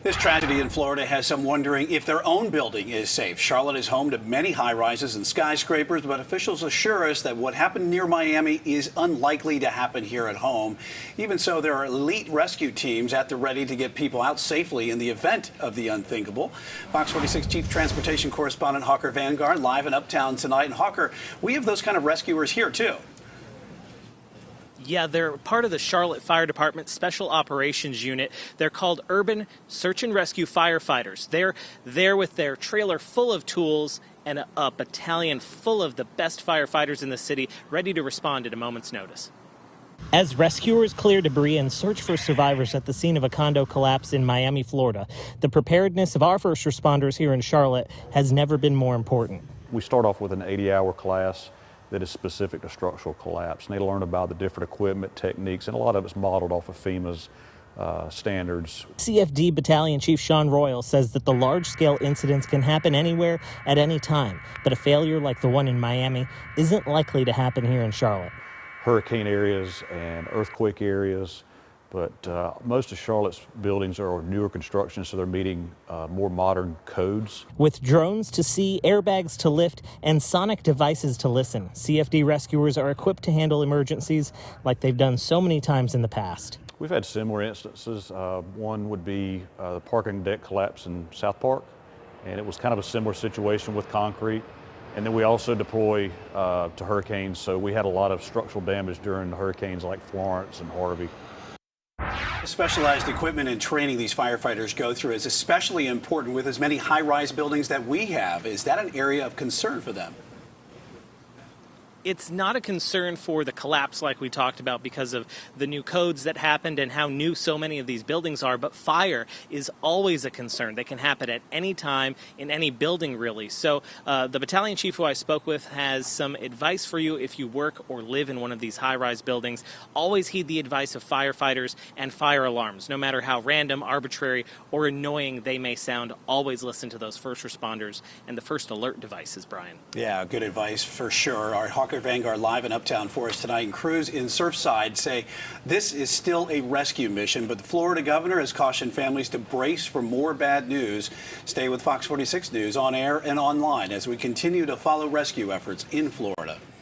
This tragedy in Florida has some wondering if their own building is safe. Charlotte is home to many high-rises and skyscrapers, but officials assure us that what happened near Miami is unlikely to happen here at home. Even so, there are elite rescue teams at the ready to get people out safely in the event of the unthinkable. Fox 46 Chief Transportation Correspondent Hawker Vanguard live in Uptown tonight. And Hawker, we have those kind of rescuers here, too. Yeah, they're part of the Charlotte Fire Department Special Operations Unit. They're called Urban Search and Rescue Firefighters. They're there with their trailer full of tools and a battalion full of the best firefighters in the city, ready to respond at a moment's notice. As rescuers clear debris and search for survivors at the scene of a condo collapse in Miami, Florida, the preparedness of our first responders here in Charlotte has never been more important. We start off with an 80-hour class that is specific to structural collapse. And they learn about the different equipment, techniques, and a lot of it's modeled off of FEMA's standards. CFD Battalion Chief Sean Royal says that the large-scale incidents can happen anywhere at any time, but a failure like the one in Miami isn't likely to happen here in Charlotte. Hurricane areas and earthquake areas, but most of Charlotte's buildings are newer construction, so they're meeting more modern codes. With drones to see, airbags to lift, and sonic devices to listen, CFD rescuers are equipped to handle emergencies like they've done so many times in the past. We've had similar instances. One would be the parking deck collapse in South Park, and it was kind of a similar situation with concrete. And then we also deploy to hurricanes, so we had a lot of structural damage during the hurricanes like Florence and Harvey. Specialized equipment and training these firefighters go through is especially important with as many high-rise buildings that we have. Is that an area of concern for them? It's not a concern for the collapse like we talked about because of the new codes that happened and how new so many of these buildings are, but fire is always a concern. They can happen at any time in any building, really. So the battalion chief who I spoke with has some advice for you if you work or live in one of these high-rise buildings. Always heed the advice of firefighters and fire alarms. No matter how random, arbitrary, or annoying they may sound, always listen to those first responders and the first alert devices, Brian. Yeah, good advice for sure. Our Hawker Vanguard live in Uptown for us tonight, and crews in Surfside say this is still a rescue mission, but the Florida governor has cautioned families to brace for more bad news. Stay with Fox 46 News on air and online as we continue to follow rescue efforts in Florida.